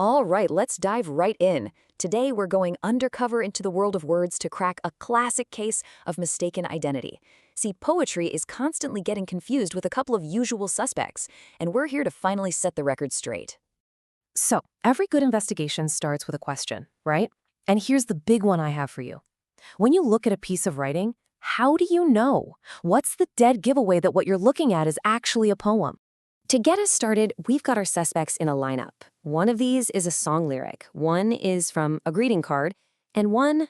All right, let's dive right in. Today, we're going undercover into the world of words to crack a classic case of mistaken identity. See, poetry is constantly getting confused with a couple of usual suspects, and we're here to finally set the record straight. So, every good investigation starts with a question, right? And here's the big one I have for you. When you look at a piece of writing, how do you know? What's the dead giveaway that what you're looking at is actually a poem? To get us started, we've got our suspects in a lineup. One of these is a song lyric, one is from a greeting card, and one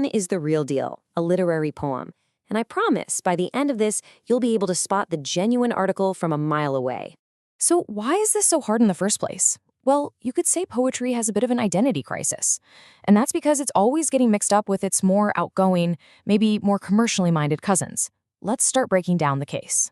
is the real deal, a literary poem. And I promise, by the end of this, you'll be able to spot the genuine article from a mile away. So, why is this so hard in the first place? Well, you could say poetry has a bit of an identity crisis. And that's because it's always getting mixed up with its more outgoing, maybe more commercially minded cousins. Let's start breaking down the case.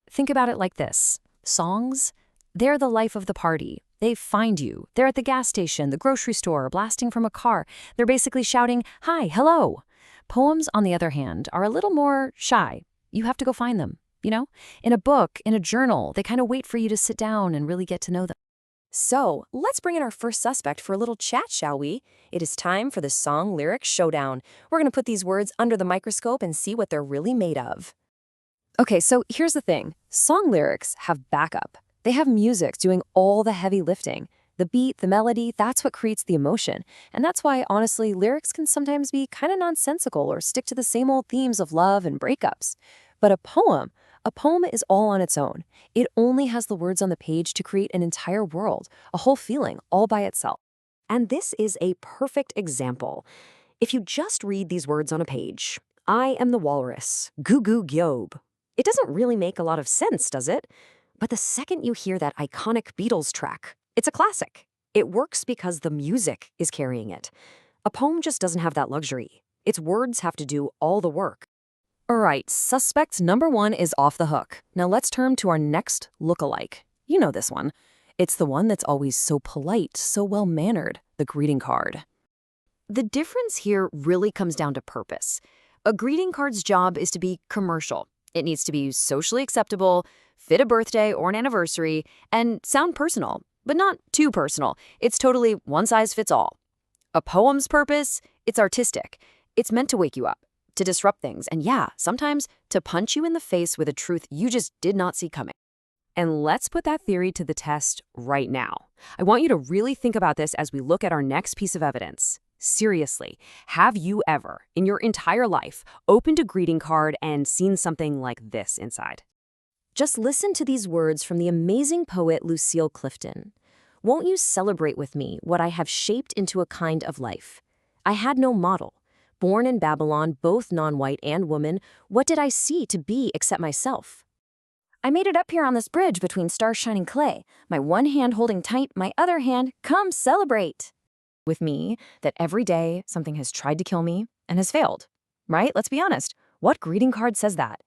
Think about it like this. Songs, they're the life of the party. They find you. They're at the gas station, the grocery store, blasting from a car. They're basically shouting, "Hi, hello." Poems, on the other hand, are a little more shy. You have to go find them, In a book, in a journal, they kind of wait for you to sit down and really get to know them. So, let's bring in our first suspect for a little chat, shall we? It is time for the song lyric showdown. We're going to put these words under the microscope and see what they're really made of. Okay, so here's the thing. Song lyrics have backup. They have music doing all the heavy lifting. The beat, the melody, that's what creates the emotion. And that's why, honestly, lyrics can sometimes be kind of nonsensical or stick to the same old themes of love and breakups. But a poem is all on its own. It only has the words on the page to create an entire world, a whole feeling, all by itself. And this is a perfect example. If you just read these words on a page, I am the walrus, goo goo gyob. It doesn't really make a lot of sense, does it? But the second you hear that iconic Beatles track, it's a classic. It works because the music is carrying it. A poem just doesn't have that luxury. Its words have to do all the work. All right, suspect number one is off the hook. Now let's turn to our next lookalike. You know this one. It's the one that's always so polite, so well-mannered, the greeting card. The difference here really comes down to purpose. A greeting card's job is to be commercial. It needs to be socially acceptable, fit a birthday or an anniversary, and sound personal, but not too personal. It's totally one size fits all. A poem's purpose, it's artistic. It's meant to wake you up, to disrupt things, and yeah, sometimes to punch you in the face with a truth you just did not see coming. And let's put that theory to the test right now. I want you to really think about this as we look at our next piece of evidence. Seriously, have you ever, in your entire life, opened a greeting card and seen something like this inside? Just listen to these words from the amazing poet Lucille Clifton. Won't you celebrate with me what I have shaped into a kind of life? I had no model. Born in Babylon, both non-white and woman, what did I see to be except myself? I made it up here on this bridge between star-shining clay, my one hand holding tight, my other hand, come celebrate. With me, that every day something has tried to kill me and has failed. Right? Let's be honest. What greeting card says that?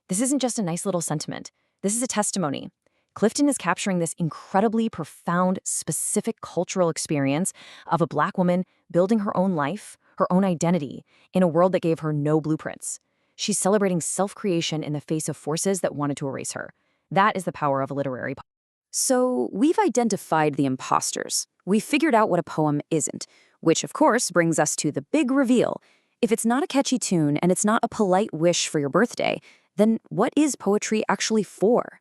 This isn't just a nice little sentiment. This is a testimony. Clifton is capturing this incredibly profound, specific cultural experience of a Black woman building her own life, her own identity, in a world that gave her no blueprints. She's celebrating self-creation in the face of forces that wanted to erase her. That is the power of a literary poem. So we've identified the imposters. We figured out what a poem isn't, which of course brings us to the big reveal. If it's not a catchy tune and it's not a polite wish for your birthday, then what is poetry actually for?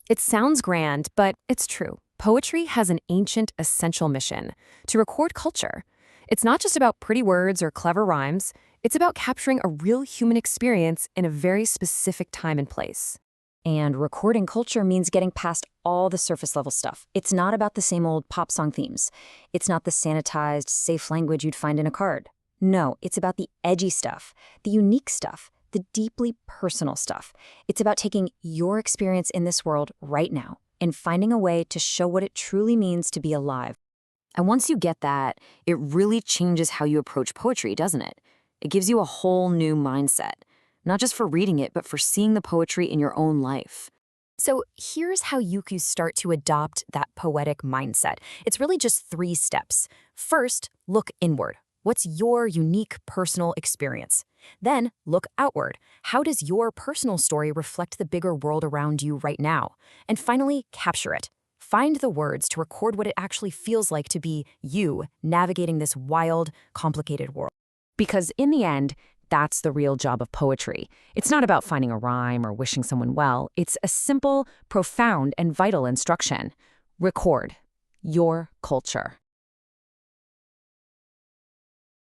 It sounds grand, but it's true. Poetry has an ancient, essential mission: to record culture. It's not just about pretty words or clever rhymes. It's about capturing a real human experience in a very specific time and place. And recording culture means getting past all the surface-level stuff. It's not about the same old pop song themes. It's not the sanitized, safe language you'd find in a card. No, it's about the edgy stuff, the unique stuff, the deeply personal stuff. It's about taking your experience in this world right now and finding a way to show what it truly means to be alive. And once you get that, it really changes how you approach poetry, doesn't it? It gives you a whole new mindset. Not just for reading it, but for seeing the poetry in your own life. So here's how you can start to adopt that poetic mindset. It's really just 3 steps. First, look inward. What's your unique personal experience? Then look outward. How does your personal story reflect the bigger world around you right now? And finally, capture it. Find the words to record what it actually feels like to be you navigating this wild, complicated world. Because in the end, that's the real job of poetry. It's not about finding a rhyme or wishing someone well. It's a simple, profound, and vital instruction. Record your culture.